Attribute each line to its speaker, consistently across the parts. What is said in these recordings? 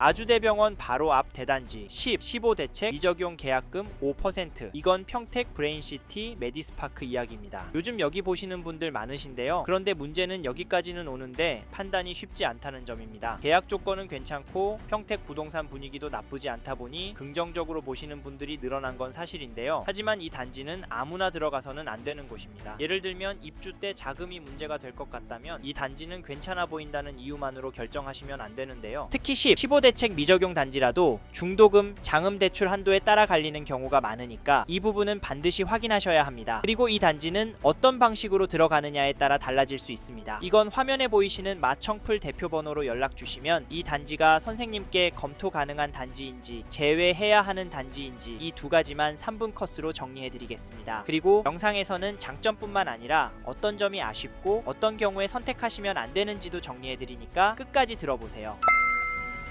Speaker 1: 아주대병원 바로 앞 대단지 10, 15 대책 미적용 계약금 5%. 이건 평택 브레인시티 메디스파크 이야기입니다. 요즘 여기 보시는 분들 많으신데요. 그런데 문제는 여기까지는 오는데 판단이 쉽지 않다는 점입니다. 계약 조건은 괜찮고 평택 부동산 분위기도 나쁘지 않다 보니 긍정적으로 보시는 분들이 늘어난 건 사실인데요. 하지만 이 단지는 아무나 들어가서는 안 되는 곳입니다. 예를 들면 입주 때 자금이 문제가 될 것 같다면 이 단지는 괜찮아 보인다는 이유만으로 결정하시면 안 되는데요. 특히 10, 15 대책 미적용 단지라도 중도금, 장음 대출 한도에 따라 갈리는 경우가 많으니까 이 부분은 반드시 확인하셔야 합니다. 그리고 이 단지는 어떤 방식으로 들어가느냐에 따라 달라질 수 있습니다. 이건 화면에 보이시는 마청풀 대표번호로 연락 주시면 이 단지가 선생님께 검토 가능한 단지인지 제외해야 하는 단지인지 이 두 가지만 3분 커스로 정리해 드리겠습니다. 그리고 영상에서는 장점뿐만 아니라 어떤 점이 아쉽고 어떤 경우에 선택하시면 안 되는지도 정리해 드리니까 끝까지 들어보세요.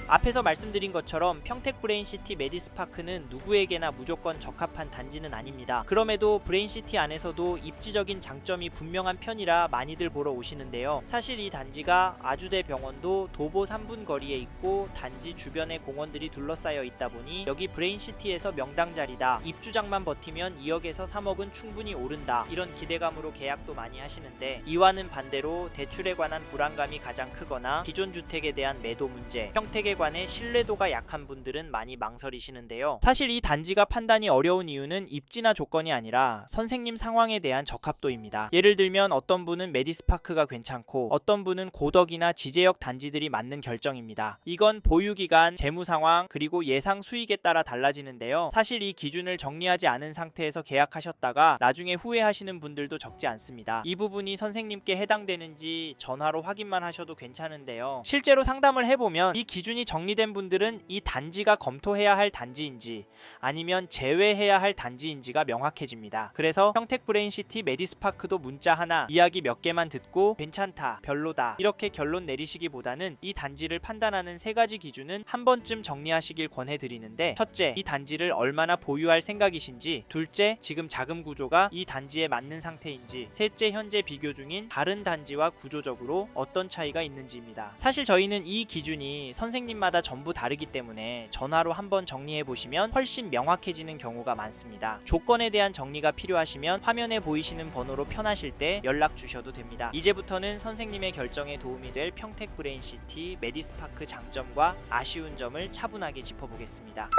Speaker 1: 앞에서 말씀드린 것처럼 평택 브레인시티 메디스파크는 누구에게나 무조건 적합한 단지는 아닙니다. 그럼에도 브레인시티 안에서도 입지적인 장점이 분명한 편이라 많이들 보러 오시는데요. 사실 이 단지가 아주대 병원도 도보 3분 거리에 있고 단지 주변에 공원들이 둘러싸여 있다 보니 여기 브레인시티에서 명당 자리다, 입주장만 버티면 2억에서 3억은 충분히 오른다, 이런 기대감으로 계약도 많이 하시는데 이와는 반대로 대출에 관한 불안감이 가장 크거나 기존 주택에 대한 매도 문제, 평택에 관해 신뢰도가 약한 분들은 많이 망설이시는데요. 사실 이 단지가 판단이 어려운 이유는 입지나 조건이 아니라 선생님 상황에 대한 적합도입니다. 예를 들면 어떤 분은 메디스파크가 괜찮고 어떤 분은 고덕이나 지제역 단지들이 맞는 결정입니다. 이건 보유기간, 재무상황, 그리고 예상 수익에 따라 달라지는데요. 사실 이 기준을 정리하지 않은 상태에서 계약하셨다가 나중에 후회하시는 분들도 적지 않습니다. 이 부분이 선생님께 해당되는지 전화로 확인만 하셔도 괜찮은데요. 실제로 상담을 해보면 이 기준이 정리된 분들은 이 단지가 검토해야 할 단지인지 아니면 제외해야 할 단지인지가 명확해집니다. 그래서 평택 브레인시티 메디스파크도 문자 하나, 이야기 몇 개만 듣고 괜찮다, 별로다 이렇게 결론 내리시기보다는 이 단지를 판단하는 3가지 기준은 한 번쯤 정리하시길 권해드리는데, 첫째, 이 단지를 얼마나 보유할 생각이신지, 둘째, 지금 자금 구조가 이 단지에 맞는 상태인지, 셋째, 현재 비교 중인 다른 단지와 구조적으로 어떤 차이가 있는지입니다. 사실 저희는 이 기준이 선생님마다 전부 다르기 때문에 전화로 한번 정리해 보시면 훨씬 명확해지는 경우가 많습니다. 조건에 대한 정리가 필요하시면 화면에 보이시는 번호로 편하실 때 연락 주셔도 됩니다. 이제부터는 선생님의 결정에 도움이 될 평택 브레인시티 메디스파크 장점과 아쉬운 점을 차분하게 짚어보겠습니다.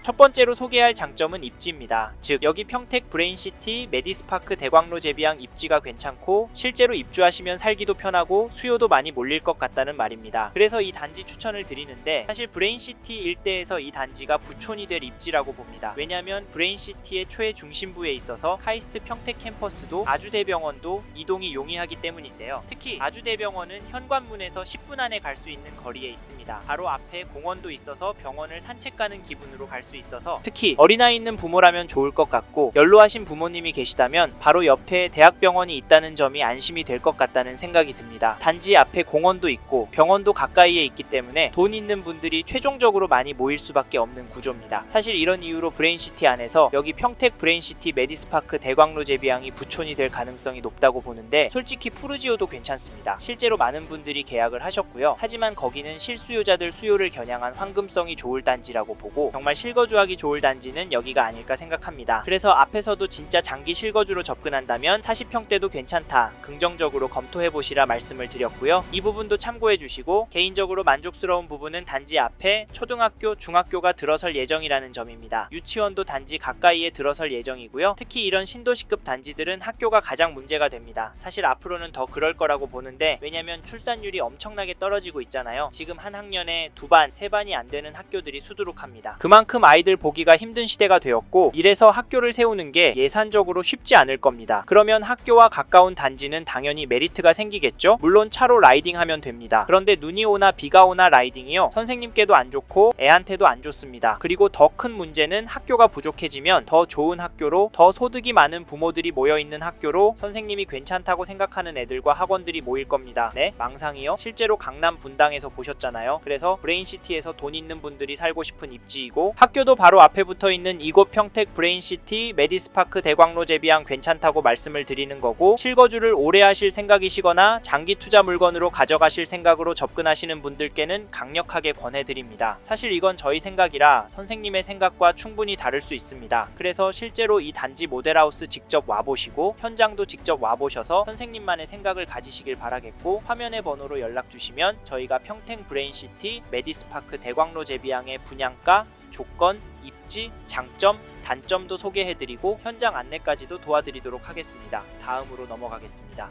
Speaker 1: 첫 번째로 소개할 장점은 입지입니다. 즉 여기 평택 브레인시티 메디스파크 대광로 제비항 입지가 괜찮고 실제로 입주하시면 살기도 편하고 수요도 많이 몰릴 것 같다는 말입니다. 그래서 이 단지 추천을 드리는데, 사실 브레인시티 일대에서 이 단지가 부촌이 될 입지라고 봅니다. 왜냐하면 브레인시티의 최 중심부에 있어서 카이스트 평택 캠퍼스도 아주대병원도 이동이 용이하기 때문인데요. 특히 아주대병원은 현관문에서 10분 안에 갈 수 있는 거리에 있습니다. 바로 앞에 공원도 있어서 병원을 산책 가는 기분으로 갈 수 있어서 특히 어린아이 있는 부모라면 좋을 것 같고, 연로하신 부모님이 계시다면 바로 옆에 대학병원이 있다는 점이 안심이 될 것 같다는 생각이 듭니다. 단지 앞에 공원도 있고 병원도 가까이에 있기 때문에 돈 있는 분들이 최종적으로 많이 모일 수밖에 없는 구조입니다. 사실 이런 이유로 브레인시티 안에서 여기 평택 브레인시티 메디스파크 대광로 제비항이 부촌이 될 가능성이 높다고 보는데, 솔직히 푸르지오도 괜찮습니다. 실제로 많은 분들이 계약을 하셨고요. 하지만 거기는 실수요자들 수요를 겨냥한 황금성이 좋을 단지라고 보고, 정말 실거주하기 좋을 단지는 여기가 아닐까 생각합니다. 그래서 앞에서도 진짜 장기 실거주로 접근한다면 40평대도 괜찮다, 긍정적으로 검토해보시라 말씀을 드렸고요. 이 부분도 참고해주시고, 개인적으로 만족스러운 부분은 단지 앞에 초등학교, 중학교가 들어설 예정이라는 점입니다. 유치원도 단지 가까이에 들어설 예정이고요. 특히 이런 신도시급 단지들은 학교가 가장 문제가 됩니다. 사실 앞으로는 더 그럴 거라고 보는데, 왜냐면 출산율이 엄청나게 떨어지고 있잖아요. 지금 한 학년에 2반, 3반이 안 되는 학교들이 수두룩합니다. 그만큼 아이들 보기가 힘든 시대가 되었고, 이래서 학교를 세우는 게 예산적으로 쉽지 않을 겁니다. 그러면 학교와 가까운 단지는 당연히 메리트가 생기겠죠? 물론 차로 라이딩하면 됩니다. 그런데 눈이 오나 비가 오나 라이딩이요, 선생님께도 안 좋고 애한테도 안 좋습니다. 그리고 더 큰 문제는 학교가 부족해지면 더 좋은 학교로, 더 소득이 많은 부모들이 모여있는 학교로 선생님이 괜찮다고 생각하는 애들과 학원들이 모일 겁니다. 네? 망상이요? 실제로 강남 분당에서 보셨잖아요. 그래서 브레인시티에서 돈 있는 분들이 살고 싶은 입지이고, 학교 학교도 바로 앞에 붙어있는 이곳 평택 브레인시티 메디스파크 대광로 제비양 괜찮다고 말씀을 드리는 거고, 실거주를 오래 하실 생각이시거나 장기 투자 물건으로 가져가실 생각으로 접근하시는 분들께는 강력하게 권해드립니다. 사실 이건 저희 생각이라 선생님의 생각과 충분히 다를 수 있습니다. 그래서 실제로 이 단지 모델하우스 직접 와보시고 현장도 직접 와보셔서 선생님만의 생각을 가지시길 바라겠고, 화면의 번호로 연락 주시면 저희가 평택 브레인시티 메디스파크 대광로 제비양의 분양가, 조건, 입지, 장점, 단점도 소개해드리고 현장 안내까지도 도와드리도록 하겠습니다. 다음으로 넘어가겠습니다.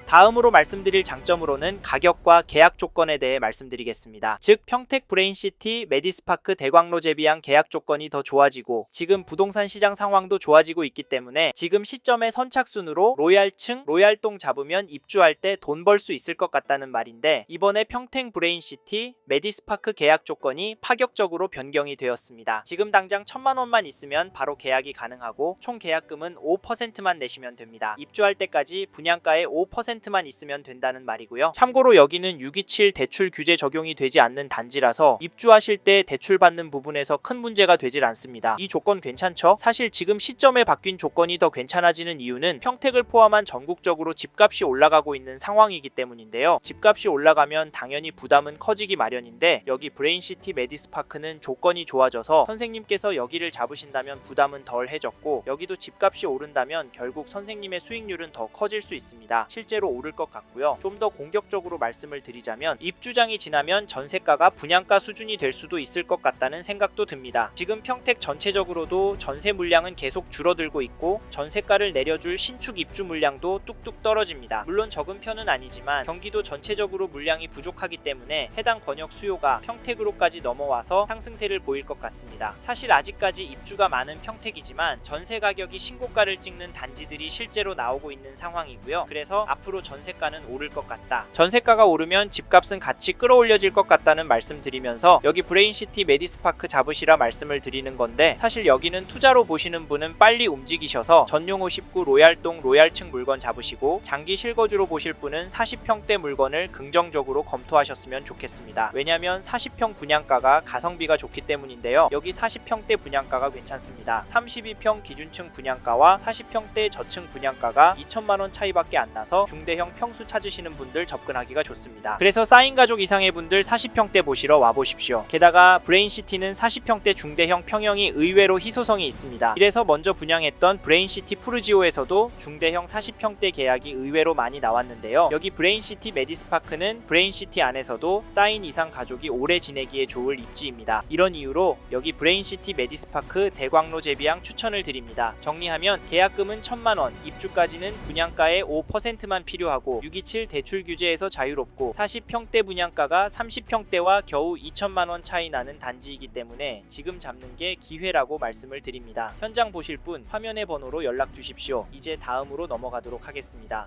Speaker 1: 다음으로 말씀드릴 장점으로는 가격과 계약 조건에 대해 말씀드리겠습니다. 즉 평택 브레인시티 메디스파크 대광로 제비양 계약 조건이 더 좋아지고 지금 부동산 시장 상황도 좋아지고 있기 때문에 지금 시점에 선착순으로 로얄층, 로얄동 잡으면 입주할 때 돈 벌 수 있을 것 같다는 말인데, 이번에 평택 브레인시티 메디스파크 계약 조건이 파격적으로 변경이 되었습니다. 지금 당장 1,000만 원만 있으면 바로 계약이 가능하고 총 계약금은 5%만 내시면 됩니다. 입주할 때까지 분양가의 5%만 있으면 된다는 말이고요. 참고로 여기는 627 대출 규제 적용이 되지 않는 단지라서 입주하실 때 대출 받는 부분에서 큰 문제가 되질 않습니다. 이 조건 괜찮죠? 사실 지금 시점에 바뀐 조건이 더 괜찮아지는 이유는 평택을 포함한 전국적으로 집값이 올라가고 있는 상황이기 때문인데요. 집값이 올라가면 당연히 부담은 커지기 마련인데, 여기 브레인시티 메디스파크는 조건이 좋아져서 선생님께서 여기를 잡으신다면 부담은 덜해졌고, 여기도 집값이 오른다면 결국 선생님의 수익률은 더 커질 수 있습니다. 실제로 오를 것 같고요. 좀 더 공격적으로 말씀을 드리자면 입주장이 지나면 전세가가 분양가 수준이 될 수도 있을 것 같다는 생각도 듭니다. 지금 평택 전체적으로도 전세 물량은 계속 줄어들고 있고 전세가를 내려줄 신축 입주 물량도 뚝뚝 떨어집니다. 물론 적은 편은 아니지만 경기도 전체적으로 물량이 부족하기 때문에 해당 권역 수요가 평택으로까지 넘어와서 상승세를 보일 것 같습니다. 사실 아직까지 입주가 많은 평택이지만 전세 가격이 신고가를 찍는 단지들이 실제로 나오고 있는 상황이고요. 그래서 앞으로 전세가는 오를 것 같다. 전세가가 오르면 집값은 같이 끌어올려질 것 같다는 말씀드리면서 여기 브레인시티 메디스파크 잡으시라 말씀을 드리는 건데, 사실 여기는 투자로 보시는 분은 빨리 움직이셔서 전용 59 로얄동 로얄층 물건 잡으시고 장기 실거주로 보실 분은 40평대 물건을 긍정적으로 검토하셨으면 좋겠습니다. 왜냐면 40평 분양가가 가성비가 좋기 때문인데요. 여기 40평대 분양가가 괜찮습니다. 32평 기준층 분양가와 40평대 저층 분양가가 2천만 원 차이밖에 안 나서 중대형 평수 찾으시는 분들 접근하기가 좋습니다. 그래서 쌓인 가족 이상의 분들 40평대 보시러 와보십시오. 게다가 브레인시티는 40평대 중대형 평형이 의외로 희소성이 있습니다. 이래서 먼저 분양했던 브레인시티 푸르지오에서도 중대형 40평대 계약이 의외로 많이 나왔는데요. 여기 브레인시티 메디스파크는 브레인시티 안에서도 쌓인 이상 가족이 오래 지내기에 좋을 입지입니다. 이런 이유로 여기 브레인시티 메디스파크 대광로 제비양 추천을 드립니다. 정리하면 계약금은 1,000만 원, 입주까지는 분양가의 5%만 필요하고 627 대출 규제에서 자유롭고 40평대 분양가가 30평대와 겨우 2천만 원 차이 나는 단지이기 때문에 지금 잡는 게 기회라고 말씀을 드립니다. 현장 보실 분 화면의 번호로 연락 주십시오. 이제 다음으로 넘어가도록 하겠습니다.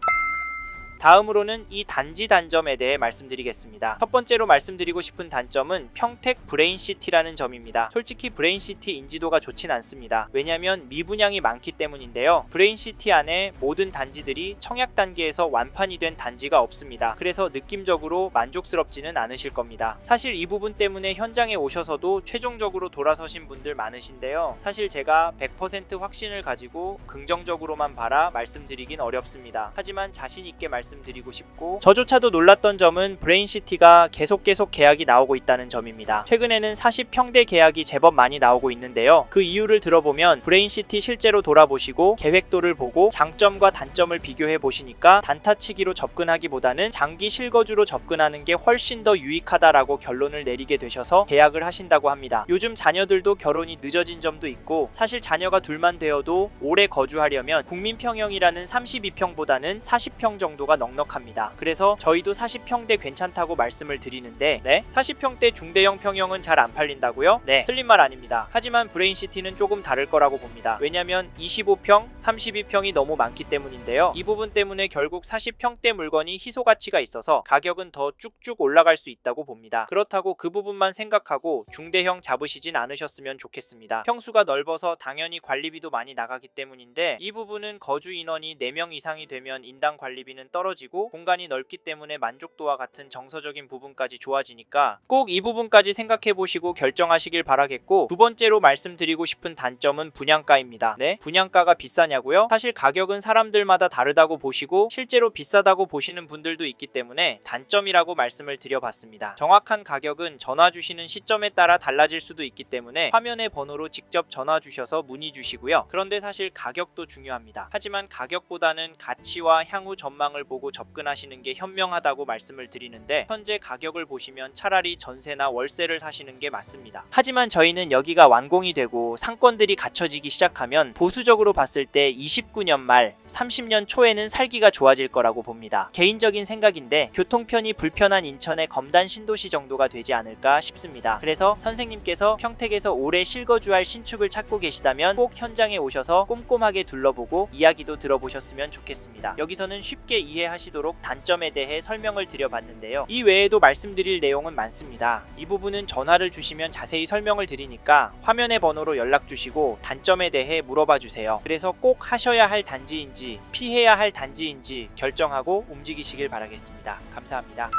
Speaker 1: 다음으로는 이 단지 단점에 대해 말씀드리겠습니다. 첫 번째로 말씀드리고 싶은 단점은 평택 브레인시티라는 점입니다. 솔직히 브레인시티 인지도가 좋진 않습니다. 왜냐면 미분양이 많기 때문인데요. 브레인시티 안에 모든 단지들이 청약 단계에서 완판이 된 단지가 없습니다. 그래서 느낌적으로 만족스럽지는 않으실 겁니다. 사실 이 부분 때문에 현장에 오셔서도 최종적으로 돌아서신 분들 많으신데요. 사실 제가 100% 확신을 가지고 긍정적으로만 바라 말씀드리긴 어렵습니다. 하지만 자신있게 말씀드리고 싶고, 저조차도 놀랐던 점은 브레인시티가 계속 계약이 나오고 있다는 점입니다. 최근에는 40평대 계약이 제법 많이 나오고 있는데요. 그 이유를 들어보면 브레인시티 실제로 돌아보시고 계획도를 보고 장점과 단점을 비교해 보시니까 단타치기로 접근하기보다는 장기 실거주로 접근하는 게 훨씬 더 유익하다라고 결론을 내리게 되셔서 계약을 하신다고 합니다. 요즘 자녀들도 결혼이 늦어진 점도 있고, 사실 자녀가 둘만 되어도 오래 거주하려면 국민평형이라는 32평보다는 40평 정도가 넉넉합니다. 그래서 저희도 40평대 괜찮다고 말씀을 드리는데, 네? 40평대 중대형 평형은 잘 안 팔린다고요? 네, 틀린 말 아닙니다. 하지만 브레인시티는 조금 다를 거라고 봅니다. 왜냐면 25평, 32평이 너무 많기 때문인데요. 이 부분 때문에 결국 40평대 물건이 희소 가치가 있어서 가격은 더 쭉쭉 올라갈 수 있다고 봅니다. 그렇다고 그 부분만 생각하고 중대형 잡으시진 않으셨으면 좋겠습니다. 평수가 넓어서 당연히 관리비도 많이 나가기 때문인데, 이 부분은 거주 인원이 4명 이상이 되면 인당 관리비는 떨어집니다. 떨어지고 공간이 넓기 때문에 만족도와 같은 정서적인 부분까지 좋아지니까 꼭 이 부분까지 생각해 보시고 결정하시길 바라겠고, 두 번째로 말씀드리고 싶은 단점은 분양가입니다. 네? 분양가가 비싸냐고요? 사실 가격은 사람들마다 다르다고 보시고 실제로 비싸다고 보시는 분들도 있기 때문에 단점이라고 말씀을 드려봤습니다. 정확한 가격은 전화 주시는 시점에 따라 달라질 수도 있기 때문에 화면의 번호로 직접 전화 주셔서 문의 주시고요. 그런데 사실 가격도 중요합니다. 하지만 가격보다는 가치와 향후 전망을 보고 접근하시는 게 현명하다고 말씀을 드리는데, 현재 가격을 보시면 차라리 전세나 월세를 사시는 게 맞습니다. 하지만 저희는 여기가 완공이 되고 상권들이 갖춰지기 시작하면 보수적으로 봤을 때 29년 말 30년 초에는 살기가 좋아질 거라고 봅니다. 개인적인 생각인데 교통편이 불편한 인천의 검단 신도시 정도가 되지 않을까 싶습니다. 그래서 선생님께서 평택에서 오래 실거주할 신축을 찾고 계시다면 꼭 현장에 오셔서 꼼꼼하게 둘러보고 이야기도 들어보셨으면 좋겠습니다. 여기서는 쉽게 이해하시도록 단점에 대해 설명을 드려봤는데요. 이 외에도 말씀드릴 내용은 많습니다. 이 부분은 전화를 주시면 자세히 설명을 드리니까 화면의 번호로 연락 주시고 단점에 대해 물어봐 주세요. 그래서 꼭 하셔야 할 단지인지 피해야 할 단지인지 결정하고 움직이시길 바라겠습니다. 감사합니다.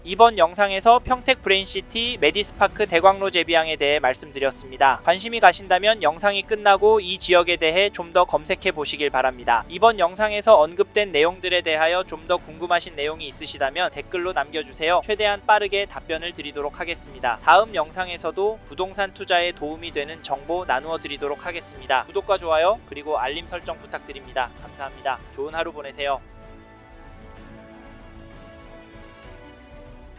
Speaker 1: 이번 영상에서 평택 브레인시티 메디스파크 대광로 제비항에 대해 말씀드렸습니다. 관심이 가신다면 영상이 끝나고 이 지역에 대해 좀 더 검색해 보시길 바랍니다. 이번 영상에서 언급된 내용들에 대하여 좀 더 궁금하신 내용이 있으시다면 댓글로 남겨주세요. 최대한 빠르게 답변을 드리도록 하겠습니다. 다음 영상에서도 부동산 투자에 도움이 되는 정보 나누어 드리도록 하겠습니다. 구독과 좋아요 그리고 알림 설정 부탁드립니다. 감사합니다. 좋은 하루 보내세요.